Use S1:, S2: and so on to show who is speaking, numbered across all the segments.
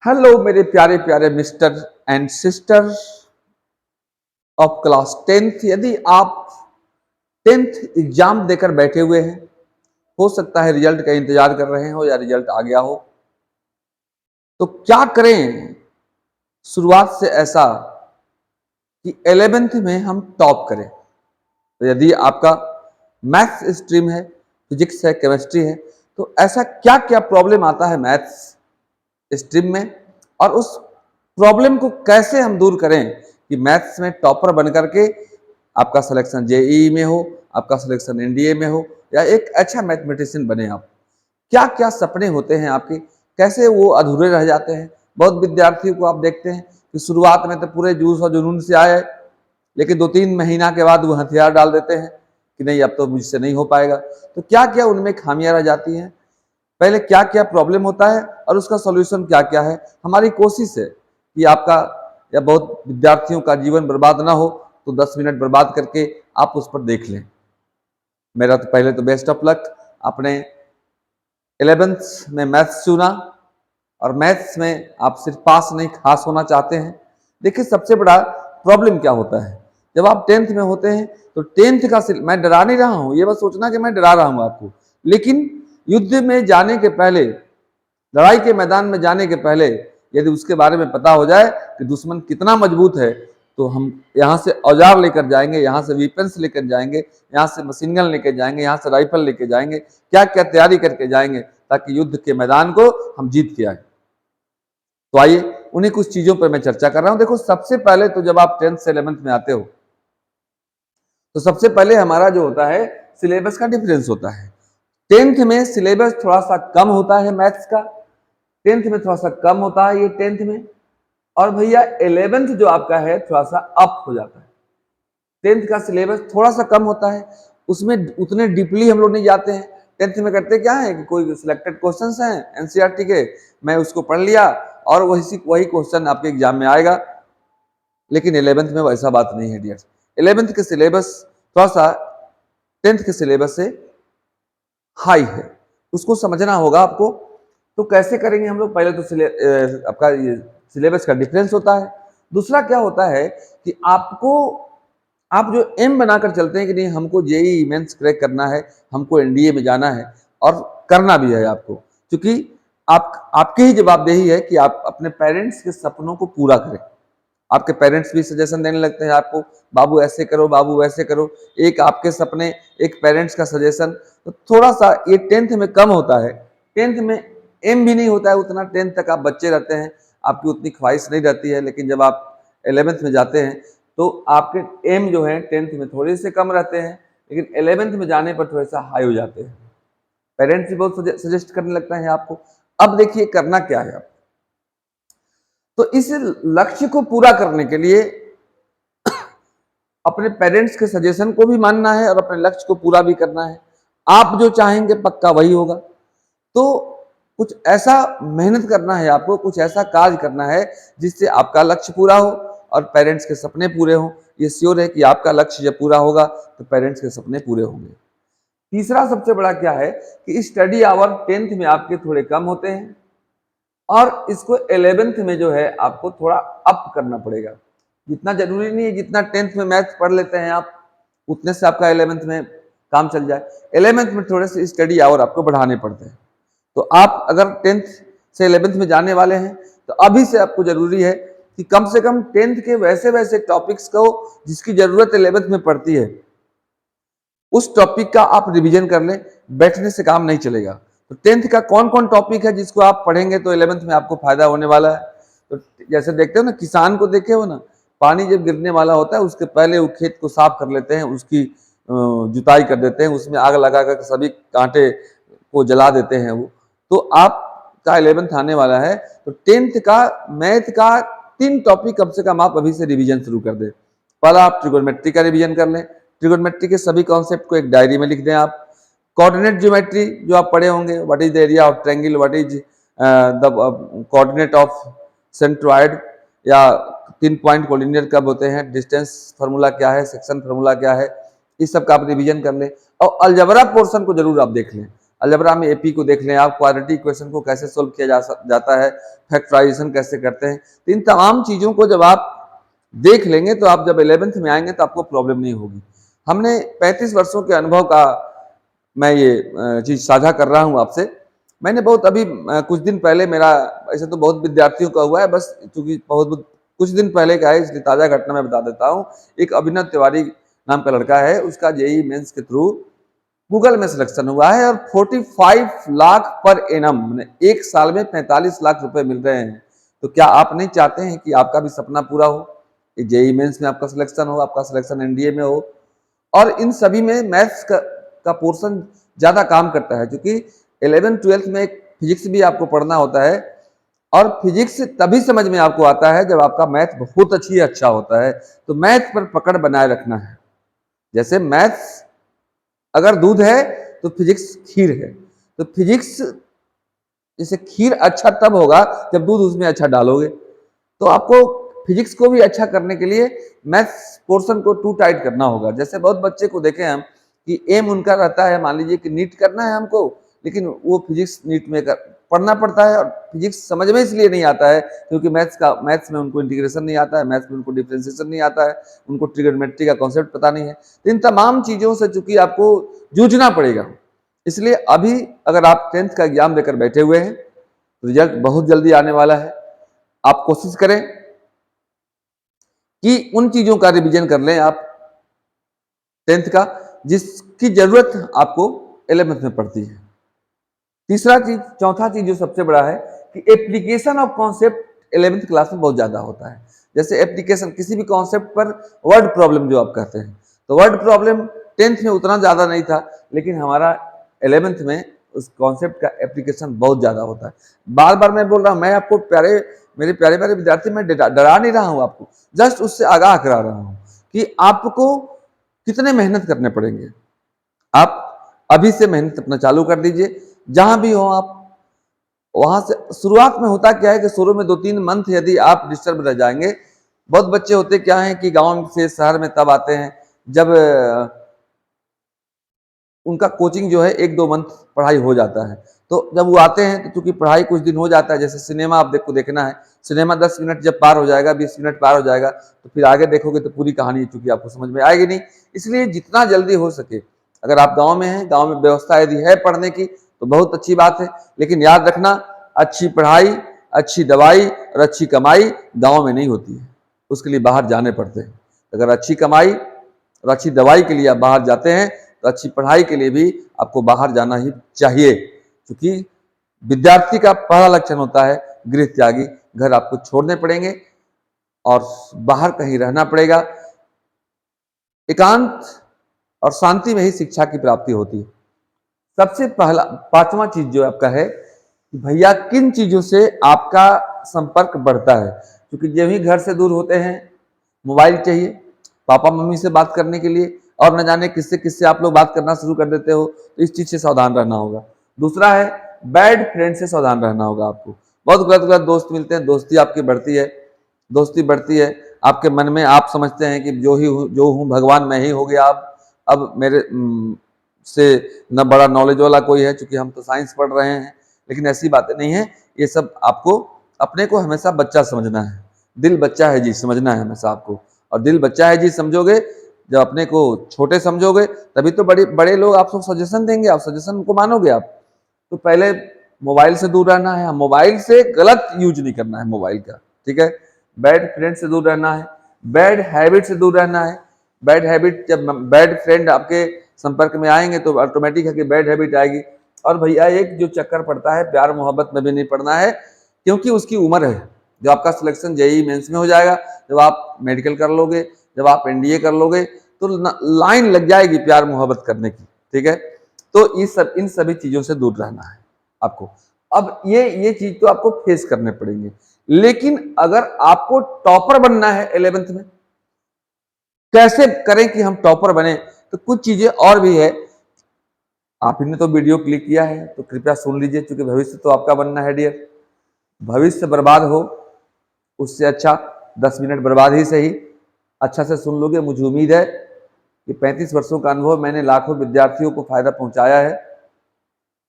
S1: Hello मेरे प्यारे प्यारे mister and sister of class tenth. यदि आप टेंथ एग्जाम देकर बैठे हुए हैं, हो सकता है रिजल्ट का इंतजार कर रहे हो या रिजल्ट आ गया हो, तो क्या करें शुरुआत से ऐसा कि 11th में हम टॉप करें। तो यदि आपका मैथ्स स्ट्रीम है, फिजिक्स है, केमिस्ट्री है, तो ऐसा क्या क्या प्रॉब्लम आता है मैथ्स स्ट्रीम में, और उस प्रॉब्लम को कैसे हम दूर करें कि मैथ्स में टॉपर बन करके आपका सिलेक्शन जेईई में हो, आपका सिलेक्शन एनडीए में हो, या एक अच्छा मैथमेटिशियन बने आप। क्या क्या सपने होते हैं आपके, कैसे वो अधूरे रह जाते हैं। बहुत विद्यार्थियों को आप देखते हैं कि शुरुआत में तो पूरे जोश और जुनून से आए, लेकिन 2-3 महीना के बाद वो हथियार डाल देते हैं कि नहीं अब तो मुझसे नहीं हो पाएगा। तो क्या क्या उनमें खामियां रह जाती हैं, पहले क्या क्या प्रॉब्लम होता है और उसका सॉल्यूशन क्या क्या है। हमारी कोशिश है कि आपका या बहुत विद्यार्थियों का जीवन बर्बाद ना हो, तो 10 मिनट बर्बाद करके आप उस पर देख लें। मेरा तो पहले तो बेस्ट ऑफ लक। आपने 11th में मैथ्स चुना और मैथ्स में आप सिर्फ पास नहीं खास होना चाहते हैं। देखिए सबसे बड़ा प्रॉब्लम क्या होता है, जब आप 10th में होते हैं तो 10th का मैं डरा नहीं रहा हूं, ये बस सोचना कि मैं डरा रहा हूं आपको, लेकिन युद्ध में जाने के पहले, लड़ाई के मैदान में जाने के पहले यदि उसके बारे में पता हो जाए कि दुश्मन कितना मजबूत है, तो हम यहाँ से औजार लेकर जाएंगे, यहाँ से वेपन्स लेकर जाएंगे, यहाँ से मशीन गन लेकर जाएंगे, यहाँ से राइफल लेकर जाएंगे, क्या क्या तैयारी करके जाएंगे ताकि युद्ध के मैदान को हम जीत के आए। तो आइए उन्हीं कुछ चीजों पर मैं चर्चा कर रहा हूं। देखो सबसे पहले तो जब आप 10th से 11th में आते हो, तो सबसे पहले हमारा जो होता है सिलेबस का डिफरेंस होता है। 10th में सिलेबस थोड़ा सा कम होता है मैथ्स का, 10th में थोड़ा सा कम होता है ये 10th में, और भैया 11th जो आपका है थोड़ा सा अप हो जाता है। 10th का सिलेबस थोड़ा सा कम होता है, उसमें उतने डीपली हम लोग नहीं जाते हैं। 10th में करते क्या है कि कोई सिलेक्टेड क्वेश्चंस हैं एनसीईआरटी के, मैं उसको पढ़ लिया और वही क्वेश्चन आपके एग्जाम में आएगा। लेकिन 11th में वैसा बात नहीं है डियर। 11th के सिलेबस थोड़ा सा 10th के सिलेबस से हाई है, उसको समझना होगा आपको। तो कैसे करेंगे हम लोग, पहले तो आपका ये सिलेबस का डिफरेंस होता है। दूसरा क्या होता है कि आप जो एम बनाकर चलते हैं कि नहीं हमको जेईई मेंस क्रैक करना है, हमको एनडीए में जाना है, और करना भी है आपको, क्योंकि आपकी ही जवाबदेही है कि आप अपने पेरेंट्स के सपनों को पूरा करें। आपके पेरेंट्स भी सजेशन देने लगते हैं आपको, बाबू ऐसे करो, बाबू वैसे करो। एक आपके सपने, एक पेरेंट्स का सजेशन, तो थोड़ा सा ये 10th में कम होता है। 10th में एम भी नहीं होता है उतना, 10th तक आप बच्चे रहते हैं, आपकी उतनी ख्वाहिश नहीं रहती है। लेकिन जब आप 11th में जाते हैं तो आपके एम जो है 10th में थोड़े से कम रहते हैं, लेकिन 11th में जाने पर थोड़े सा हाई हो जाते हैं। पेरेंट्स भी बहुत सजेस्ट करने लगता है आपको। अब देखिए करना क्या है आप, तो इस लक्ष्य को पूरा करने के लिए अपने पेरेंट्स के सजेशन को भी मानना है और अपने लक्ष्य को पूरा भी करना है। आप जो चाहेंगे पक्का वही होगा। तो कुछ ऐसा मेहनत करना है आपको, कुछ ऐसा कार्य करना है जिससे आपका लक्ष्य पूरा हो और पेरेंट्स के सपने पूरे हों। ये श्योर है कि आपका लक्ष्य जब पूरा होगा तो पेरेंट्स के सपने पूरे होंगे। तीसरा सबसे बड़ा क्या है कि स्टडी आवर 10th में आपके थोड़े कम होते हैं, और इसको 11th में जो है आपको थोड़ा अप करना पड़ेगा। जितना जरूरी नहीं है जितना 10th में मैथ पढ़ लेते हैं आप, उतने से आपका 11th में काम चल जाए। 11th में थोड़े से स्टडी आवर आपको बढ़ाने पड़ते हैं। तो आप अगर 10th से 11th में जाने वाले हैं तो अभी से आपको जरूरी है कि कम से कम 10th के वैसे वैसे टॉपिक्स को जिसकी जरूरत 11th में पड़ती है, उस टॉपिक का आप रिवीजन कर लें। बैठने से काम नहीं चलेगा। तो 10th का कौन कौन टॉपिक है जिसको आप पढ़ेंगे तो 11th में आपको फायदा होने वाला है। तो जैसे देखते हो ना, किसान को देखे हो ना, पानी जब गिरने वाला होता है उसके पहले वो खेत को साफ कर लेते हैं, उसकी जुताई कर देते हैं, उसमें आग लगा कर सभी कांटे को जला देते हैं वो। तो आपका 11th आने वाला है, तो 10th का मैथ का 3 टॉपिक कम से कम आप अभी से रिवीजन शुरू कर दें। पहला आप ट्रिगोनोमेट्री का रिवीजन कर लें। ट्रिगोनोमेट्री के सभी कॉन्सेप्ट को एक डायरी में लिख दें आप। कोऑर्डिनेट ज्योमेट्री जो आप पढ़े होंगे, what is the area of triangle, what is the coordinate of centroid, या 3 पॉइंट कोलिनियर कब होते हैं, डिस्टेंस फार्मूला क्या है, सेक्शन फार्मूला क्या है, इस सब का आप रिवीजन कर लें। और अलजबरा पोर्शन को जरूर आप देख लें। अलजेब्रा में एपी को देख लें आप, क्वाड्रेटिक इक्वेशन को कैसे सोल्व किया जाता है, फैक्टराइजेशन कैसे करते हैं। तो इन तमाम चीज़ों को जब आप देख लेंगे तो आप जब 11th में आएंगे तो आपको प्रॉब्लम नहीं होगी। हमने 35 वर्षों के अनुभव का मैं ये चीज़ साझा कर रहा हूँ आपसे। मैंने बहुत अभी कुछ दिन पहले मेरा, ऐसे तो बहुत विद्यार्थियों का हुआ है, बस क्योंकि बहुत कुछ दिन पहले का है इसलिए ताज़ा घटना मैं बता देता हूँ। एक अभिनव तिवारी नाम का लड़का है, उसका जेईई मेंस के थ्रू गूगल में सिलेक्शन हुआ है और 45 लाख पर एनम, एक साल में 45 लाख रुपए मिल रहे हैं। तो क्या आप नहीं चाहते हैं कि आपका भी सपना पूरा हो, जेईई मेंस में आपका सिलेक्शन हो, आपका सिलेक्शन एनडीए में हो। और इन सभी में मैथ्स का पोर्शन ज़्यादा काम करता है, क्योंकि 11th-12th में एक फिजिक्स भी आपको पढ़ना होता है, और फिजिक्स तभी समझ में आपको आता है जब आपका मैथ बहुत अच्छा होता है। तो मैथ पर पकड़ बनाए रखना है। जैसे मैथ्स अगर दूध है तो फिजिक्स खीर है। तो फिजिक्स जैसे खीर अच्छा तब होगा जब दूध उसमें अच्छा डालोगे। तो आपको फिजिक्स को भी अच्छा करने के लिए मैथ्स पोर्शन को टू टाइट करना होगा। जैसे बहुत बच्चे को देखें हम कि एम उनका रहता है, मान लीजिए कि नीट करना है हमको, लेकिन वो फिजिक्स नीट में पढ़ना पड़ता है, और फिजिक्स समझ में इसलिए नहीं आता है क्योंकि मैथ्स में उनको इंटीग्रेशन नहीं आता है, मैथ्स में उनको डिफरेंशिएशन नहीं आता है, उनको ट्रिग्नोमेट्री का कॉन्सेप्ट पता नहीं है। तो इन तमाम चीज़ों से चूंकि आपको जूझना पड़ेगा, इसलिए अभी अगर आप 10th का एग्जाम देकर बैठे हुए हैं, रिजल्ट बहुत जल्दी आने वाला है। आप कोशिश करें कि उन चीजों का रिवीजन कर लें आप 10th का, जिसकी जरूरत आपको 11th में पड़ती है। चौथा चीज जो सबसे बड़ा है कि application of concept 11th class में बहुत ज्यादा होता है। जैसे एप्लीकेशन किसी भी कॉन्सेप्ट पर, वर्ड प्रॉब्लम जो आप कहते हैं, तो वर्ड प्रॉब्लम 10th में उतना ज्यादा नहीं था, लेकिन हमारा 11th में उस कॉन्सेप्ट का एप्लीकेशन बहुत ज्यादा होता है। बार बार मैं बोल रहा हूं, मैं आपको मेरे प्यारे प्यारे विद्यार्थी, मैं डरा नहीं रहा हूं आपको, जस्ट उससे आगाह करा रहा हूं कि आपको कितने मेहनत करने पड़ेंगे। आप अभी से मेहनत अपना चालू कर दीजिए, जहां भी हो आप वहां से। शुरुआत में होता क्या है कि शुरू में 2-3 मंथ यदि आप डिस्टर्ब रह जाएंगे, बहुत बच्चे होते क्या हैं कि गांव से शहर में तब आते हैं जब उनका कोचिंग जो है 1-2 मंथ पढ़ाई हो जाता है। तो जब वो आते हैं तो चूंकि पढ़ाई कुछ दिन हो जाता है, जैसे सिनेमा आप देखना है, सिनेमा 10 मिनट जब पार हो जाएगा, 20 मिनट पार हो जाएगा, तो फिर आगे देखोगे तो पूरी कहानी चूंकि आपको समझ में आएगी नहीं। इसलिए जितना जल्दी हो सके, अगर आप गाँव में हैं, गाँव में व्यवस्था यदि है पढ़ने की तो बहुत अच्छी बात है, लेकिन याद रखना, अच्छी पढ़ाई, अच्छी दवाई और अच्छी कमाई गाँव में नहीं होती है, उसके लिए बाहर जाने पड़ते हैं। अगर अच्छी कमाई और अच्छी दवाई के लिए आप बाहर जाते हैं तो अच्छी पढ़ाई के लिए भी आपको बाहर जाना ही चाहिए, क्योंकि विद्यार्थी का पहला लक्षण होता है गृह त्यागी। घर आपको छोड़ने पड़ेंगे और बाहर कहीं रहना पड़ेगा। एकांत और शांति में ही शिक्षा की प्राप्ति होती है। सबसे पहला 5वां चीज जो आपका है कि भैया किन चीजों से आपका संपर्क बढ़ता है, क्योंकि जब ही घर से दूर होते हैं मोबाइल चाहिए पापा मम्मी से बात करने के लिए, और न जाने किससे किससे आप लोग बात करना शुरू कर देते हो, तो इस चीज से सावधान रहना होगा। दूसरा है बैड फ्रेंड से सावधान रहना होगा आपको। बहुत गलत गलत दोस्त मिलते हैं, दोस्ती आपकी बढ़ती है, दोस्ती बढ़ती है, आपके मन में आप समझते हैं कि जो हूँ भगवान मैं ही हो गया, अब मेरे से न बड़ा नॉलेज वाला कोई है, क्योंकि हम तो साइंस पढ़ रहे हैं। लेकिन ऐसी बातें नहीं है, ये सब आपको अपने को हमेशा बच्चा समझना है। दिल बच्चा है जी समझना है हमेशा आपको, और दिल बच्चा है जी समझोगे, जब अपने को छोटे समझोगे तभी तो बड़े लोग आपको सजेशन देंगे, आप सजेशन को मानोगे आप। तो पहले मोबाइल से दूर रहना है, मोबाइल से गलत यूज नहीं करना है मोबाइल का, ठीक है। बैड फ्रेंड से दूर रहना है, बैड हैबिट से दूर रहना है। बैड हैबिट, जब बैड फ्रेंड आपके संपर्क में आएंगे तो ऑटोमेटिक है कि बैड हैबिट आएगी। और भैया एक जो चक्कर पड़ता है, प्यार मोहब्बत में भी नहीं पड़ना है, क्योंकि उसकी उम्र है। जब आपका सिलेक्शन जेईई मेंस में हो जाएगा, जब आप मेडिकल कर लोगे, जब आप एनडीए कर लोगे, तो लाइन लग जाएगी प्यार मोहब्बत करने की, ठीक है। तो इन सभी चीजों से दूर रहना है आपको। अब ये चीज तो आपको फेस करने पड़ेंगे, लेकिन अगर आपको टॉपर बनना है 11th में, कैसे करें कि हम टॉपर बने, तो कुछ चीजें और भी है। आपने तो वीडियो क्लिक किया है तो कृपया सुन लीजिए, क्योंकि भविष्य तो आपका बनना है डियर। भविष्य बर्बाद हो उससे अच्छा 10 मिनट बर्बाद ही सही अच्छा से सुन लोगे। मुझे उम्मीद है कि 35 वर्षों का अनुभव, मैंने लाखों विद्यार्थियों को फायदा पहुंचाया है।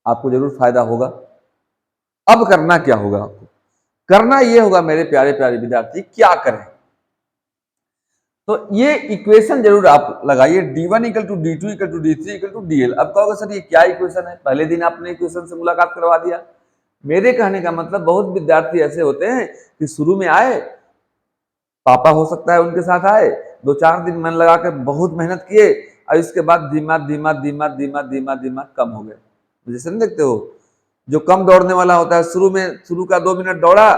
S1: आपको जरूर फायदा होगा। अब करना क्या होगा आपको? करना यह होगा मेरे प्यारे प्यारे विद्यार्थी, क्या करें? तो ये इक्वेशन जरूर आप लगाइए, d1 equal to d2 equal to d3 equal to dl। अब कहोगे सर ये क्या इक्वेशन है? पहले दिन आपने इक्वेशन से मुलाकात करवा दिया। मेरे कहने का मतलब बहुत विद्यार्थी ऐसे होते हैं कि शुरू में आए, पापा हो सकता है उनके साथ आए, 2-4 दिन मन लगा कर बहुत मेहनत किए और इसके बाद धीमा धीमा धीमा धीमा धीमा धीमा कम हो गए। जैसे नहीं देखते हो, जो कम दौड़ने वाला होता है शुरू का 2 मिनट दौड़ा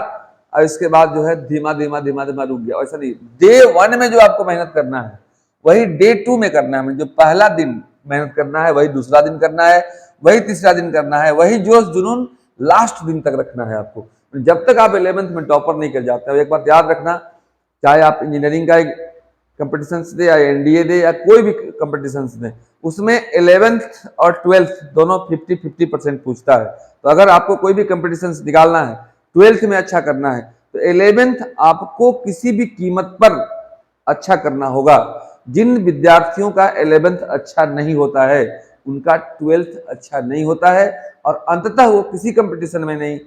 S1: और इसके बाद जो है धीमा धीमा धीमा धीमा रुक गया। ऐसा नहीं, डे 1 में जो आपको मेहनत करना है वही डे 2 में करना है। जो पहला दिन मेहनत करना है वही दूसरा दिन करना है, वही तीसरा दिन करना है, वही जोश जुनून लास्ट दिन तक रखना है आपको, जब तक आप 11th में टॉपर नहीं कर जाते हो। एक बात याद रखना, चाहे आप इंजीनियरिंग का कंपटीशन दे या एनडीए दे या कोई भी कंपटीशन दे, उसमें 11th और 12th दोनों 50-50% पूछता है। तो अगर आपको कोई भी कंपटीशन निकालना है, 12th में अच्छा करना है, तो 11th आपको किसी भी कीमत पर अच्छा करना होगा। जिन विद्यार्थियों का 11th अच्छा नहीं होता है उनका 12th अच्छा नहीं होता है और अंततः वो किसी कंपटीशन में नहीं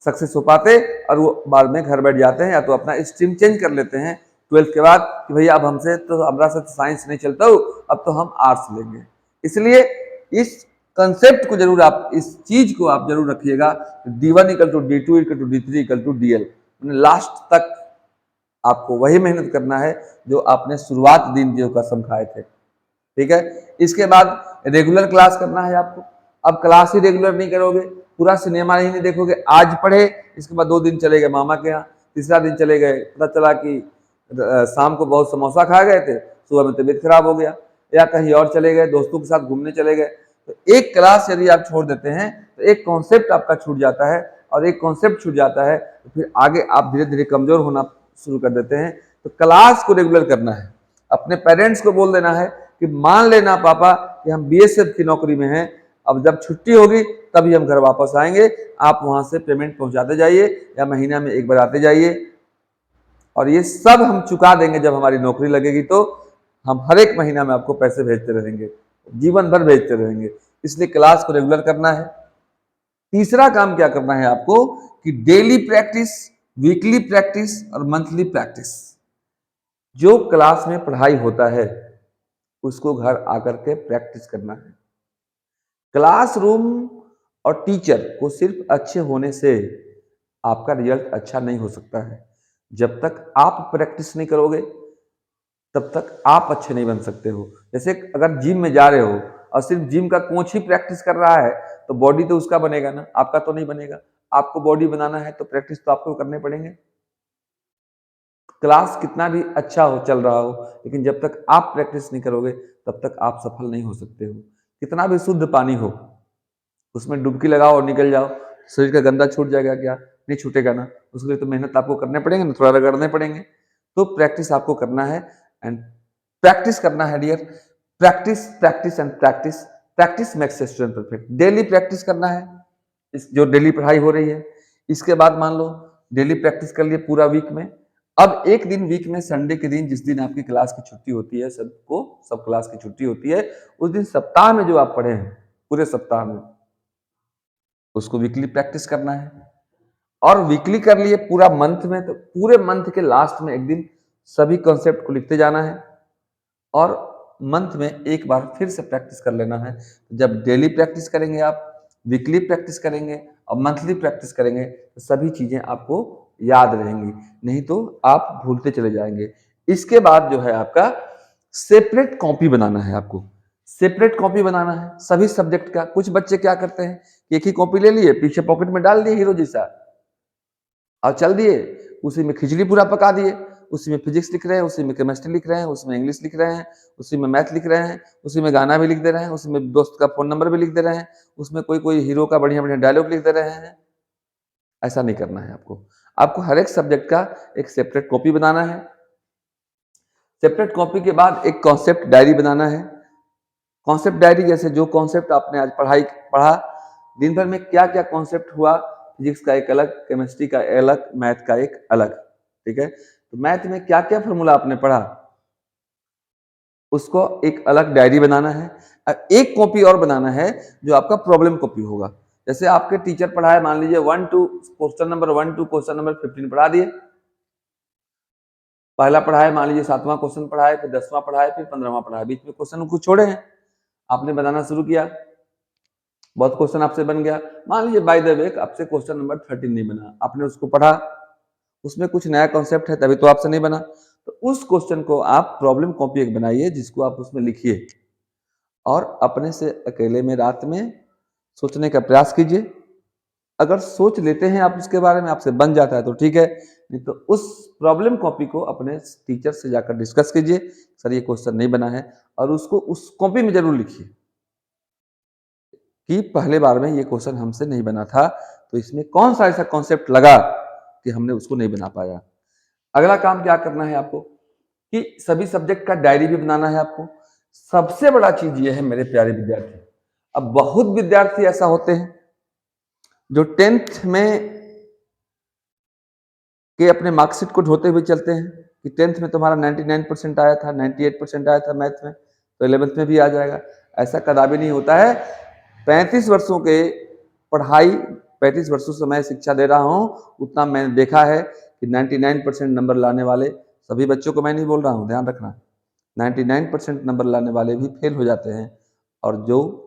S1: सक्सेस हो पाते और वो बाद में घर बैठ जाते हैं या तो अपना स्ट्रीम चेंज कर लेते हैं 12th के बाद कि भैया अब हमसे तो हमरा से साइंस नहीं चलता हो, अब तो हम आर्ट्स लेंगे। इसलिए इस कंसेप्ट को जरूर आप, इस चीज को आप जरूर रखिएगा, d1 equal to d2 equal to d3 equal to dl। Last तक आपको वही मेहनत करना है जो आपने शुरुआत दिन जो कसम खाए थे, ठीक है। इसके बाद रेगुलर क्लास करना है आपको। अब क्लास ही रेगुलर नहीं करोगे, पूरा सिनेमा ही नहीं देखोगे, आज पढ़े इसके बाद 2 दिन चले गए मामा के यहाँ, तीसरा दिन चले गए, पता चला कि शाम को बहुत समोसा खा गए थे, सुबह में तबीयत खराब हो गया, या कहीं और चले गए, दोस्तों के साथ घूमने चले गए। तो एक क्लास यदि आप छोड़ देते हैं तो एक कॉन्सेप्ट आपका छूट जाता है, और एक कॉन्सेप्ट छूट जाता है तो फिर आगे आप धीरे धीरे कमजोर होना शुरू कर देते हैं। तो क्लास को रेगुलर करना है। अपने पेरेंट्स को बोल देना है कि मान लेना पापा कि हम बीएसएफ की नौकरी में हैं, अब जब छुट्टी होगी तभी हम घर वापस आएंगे, आप वहां से पेमेंट पहुंचाते जाइए या महीना में एक बार आते जाइए, और ये सब हम चुका देंगे जब हमारी नौकरी लगेगी, तो हम हर एक महीना में आपको पैसे भेजते रहेंगे, जीवन भर भेजते रहेंगे। इसलिए क्लास को रेगुलर करना है। तीसरा काम क्या करना है आपको कि डेली प्रैक्टिस, वीकली प्रैक्टिस और मंथली प्रैक्टिस। जो क्लास में पढ़ाई होता है उसको घर आकर के प्रैक्टिस करना है। क्लासरूम और टीचर को सिर्फ अच्छे होने से आपका रिजल्ट अच्छा नहीं हो सकता है। जब तक आप प्रैक्टिस नहीं करोगे तब तक आप अच्छे नहीं बन सकते हो। जैसे अगर जिम में जा रहे हो और सिर्फ जिम का कोच ही प्रैक्टिस कर रहा है तो बॉडी तो उसका बनेगा ना, आपका तो नहीं बनेगा। आपको बॉडी बनाना है तो प्रैक्टिस तो आपको करने पड़ेंगे। क्लास कितना भी अच्छा हो, चल रहा हो, लेकिन जब तक आप प्रैक्टिस नहीं करोगे तब तक आप सफल नहीं हो सकते हो। कितना भी शुद्ध पानी हो, उसमें डुबकी लगाओ और निकल जाओ, शरीर का गंदा छूट जाएगा क्या? नहीं छूटेगा ना। उसके लिए तो मेहनत आपको करने पड़ेंगे ना, थोड़ा रगड़ने पड़ेंगे। तो प्रैक्टिस आपको करना है, एंड प्रैक्टिस करना है dear. Practice practice and practice, practice makes student perfect. Daily practice करना है, इस जो डेली पढ़ाई हो रही है। इसके बाद मान लो डेली प्रैक्टिस कर लिए पूरा वीक में। अब एक दिन वीक में, संडे के दिन, जिस दिन आपकी क्लास की छुट्टी होती है, सबको सब क्लास की छुट्टी होती है, उस दिन सप्ताह में जो आप पढ़े हैं पूरे सप्ताह में उसको वीकली प्रैक्टिस करना है। और वीकली कर लिए पूरा मंथ में, तो पूरे मंथ के लास्ट में एक दिन सभी कॉन्सेप्ट को लिखते जाना है और मंथ में एक बार फिर से प्रैक्टिस कर लेना है। जब डेली प्रैक्टिस करेंगे आप, वीकली प्रैक्टिस करेंगे और मंथली प्रैक्टिस करेंगे तो सभी चीजें आपको याद रहेंगी, नहीं तो आप भूलते चले जाएंगे। इसके बाद जो है आपका सेपरेट कॉपी बनाना है। आपको सेपरेट कॉपी बनाना है सभी सब्जेक्ट का। कुछ बच्चे क्या करते हैं, एक ही कॉपी ले लिए, पीछे पॉकेट में डाल दिए हीरो जैसा और चल दिए, उसी में खिचड़ी पूरा पका दिए। उसी में फिजिक्स लिख रहे हैं, उसी में केमिस्ट्री लिख रहे हैं, उसमें इंग्लिश लिख रहे हैं, उसी में मैथ लिख रहे हैं, उसी में गाना भी लिख दे रहे हैं, उसी में दोस्त का फोन नंबर भी लिख दे रहे हैं, उसमें कोई कोई हीरो का बढ़िया बढ़िया डायलॉग लिख दे रहे हैं। ऐसा नहीं करना है आपको। आपको हर एक सब्जेक्ट का एक सेपरेट कॉपी बनाना है। सेपरेट कॉपी के बाद एक कॉन्सेप्ट डायरी बनाना है। कॉन्सेप्ट डायरी जैसे जो कॉन्सेप्ट आपने आज पढ़ा, दिन भर में क्या क्या कॉन्सेप्ट हुआ, फिजिक्स का एक अलग, केमिस्ट्री का अलग, मैथ का एक अलग, ठीक है। तो मैथ में क्या क्या फॉर्मूला आपने पढ़ा उसको एक अलग डायरी बनाना है। एक कॉपी और बनाना है जो आपका प्रॉब्लम कॉपी होगा। जैसे आपके टीचर पढ़ाए, मान लीजिए 1 to question number 1 to question number 15 पढ़ा दिए, पहला पढ़ाए, मान लीजिए 7वां क्वेश्चन पढ़ाए, फिर 10वां पढ़ाए, फिर 15वां पढ़ाए, बीच में क्वेश्चन कुछ छोड़े हैं, आपने बनाना शुरू किया, बहुत क्वेश्चन आपसे बन गया। मान लीजिए बाय द वे आपसे क्वेश्चन नंबर 13 नहीं बना, आपने उसको पढ़ा, उसमें कुछ नया कॉन्सेप्ट है तभी तो आपसे नहीं बना, तो उस क्वेश्चन को आप प्रॉब्लम कॉपी एक बनाइए जिसको आप उसमें लिखिए और अपने से अकेले में रात में सोचने का प्रयास कीजिए। अगर सोच लेते हैं आप उसके बारे में, आपसे बन जाता है तो ठीक है, नहीं तो उस प्रॉब्लम कॉपी को अपने टीचर से जाकर डिस्कस कीजिए, सर ये क्वेश्चन नहीं बना है, और उसको उस कॉपी में जरूर लिखिए कि पहले बार में ये क्वेश्चन हमसे नहीं बना था, तो इसमें कौन सा ऐसा कॉन्सेप्ट लगा कि हमने उसको नहीं बना पाया। अगला काम क्या करना है आपको कि सभी सब्जेक्ट का डायरी भी बनाना है आपको। सबसे बड़ा चीज ये है मेरे प्यारे विद्यार्थी, अब बहुत विद्यार्थी ऐसा होते हैं जो 10th में के अपने मार्कशीट को ढोते हुए चलते हैं कि 10th में तुम्हारा 99% आया था, 98% आया था मैथ में, तो 11th में भी आ जाएगा। ऐसा कदापि नहीं होता है। 35 वर्षों के पढ़ाई, 35 वर्षों से मैं शिक्षा दे रहा हूँ, उतना मैंने देखा है कि 99% नंबर लाने वाले, सभी बच्चों को मैं नहीं बोल रहा हूँ, ध्यान रखना, 99% नंबर लाने वाले भी फेल हो जाते हैं, और जो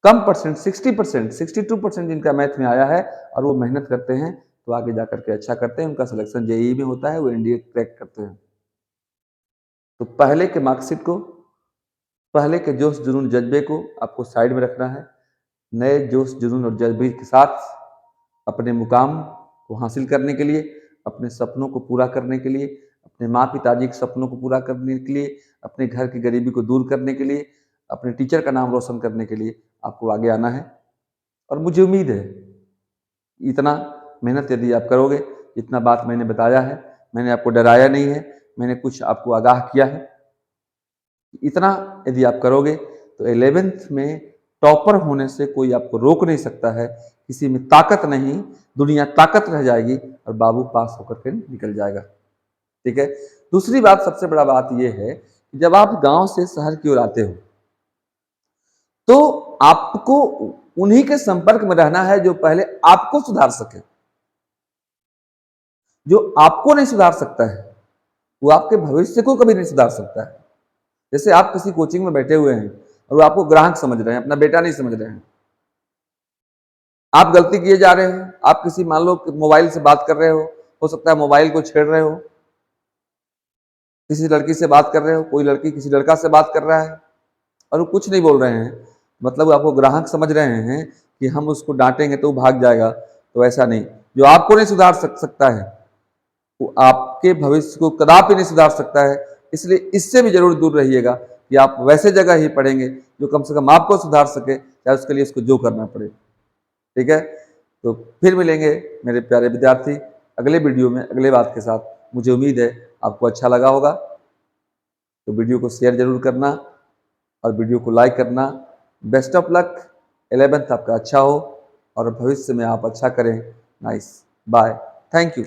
S1: कम परसेंट 60%, 62% जिनका मैथ में आया है और वो मेहनत करते हैं तो आगे जाकर के अच्छा करते हैं, उनका सिलेक्शन जेईई में होता है, वो एनडीए क्रैक करते हैं। तो पहले के मार्कशीट को, पहले के जोश जुनून जज्बे को आपको साइड में रखना है, नए जोश जुनून और जज्बे के साथ अपने मुकाम को हासिल करने के लिए, अपने सपनों को पूरा करने के लिए, अपने माँ पिताजी के सपनों को पूरा करने के लिए, अपने घर की गरीबी को दूर करने के लिए, अपने टीचर का नाम रोशन करने के लिए आपको आगे आना है। और मुझे उम्मीद है इतना मेहनत यदि आप करोगे, जितना बात मैंने बताया है, मैंने आपको डराया नहीं है, मैंने कुछ आपको आगाह किया है, इतना यदि आप करोगे तो 11th में टॉपर होने से कोई आपको रोक नहीं सकता है, किसी में ताकत नहीं, दुनिया ताकत रह जाएगी और बाबू पास होकर के निकल जाएगा। ठीक है। दूसरी बात, सबसे बड़ा बात यह है कि जब आप गांव से शहर की ओर आते हो तो आपको उन्हीं के संपर्क में रहना है जो पहले आपको सुधार सके। जो आपको नहीं सुधार सकता है वो आपके भविष्य को कभी नहीं सुधार सकता है। जैसे आप किसी कोचिंग में बैठे हुए हैं और वो आपको ग्राहक समझ रहे हैं, अपना बेटा नहीं समझ रहे हैं, आप गलती किए जा रहे हो, आप किसी, मान लो मोबाइल से बात कर रहे हो सकता है मोबाइल को छेड़ रहे हो, किसी लड़की से बात कर रहे हो, कोई लड़की किसी लड़का से बात कर रहा है और वो कुछ नहीं बोल रहे हैं, मतलब आपको ग्राहक समझ रहे हैं कि हम उसको डांटेंगे तो वो भाग जाएगा, तो ऐसा नहीं। जो आपको नहीं सुधार सकता है वो आपके भविष्य को कदापि नहीं सुधार सकता है। इसलिए इससे भी जरूर दूर रहिएगा कि आप वैसे जगह ही पढ़ेंगे जो कम से कम आपको सुधार सके, चाहे उसके लिए उसको जो करना पड़े। ठीक है, तो फिर मिलेंगे मेरे प्यारे विद्यार्थी अगले वीडियो में अगले बात के साथ। मुझे उम्मीद है आपको अच्छा लगा होगा, तो वीडियो को शेयर जरूर करना और वीडियो को लाइक करना। बेस्ट ऑफ लक, 11th आपका अच्छा हो और भविष्य में आप अच्छा करें। Nice, bye, thank you.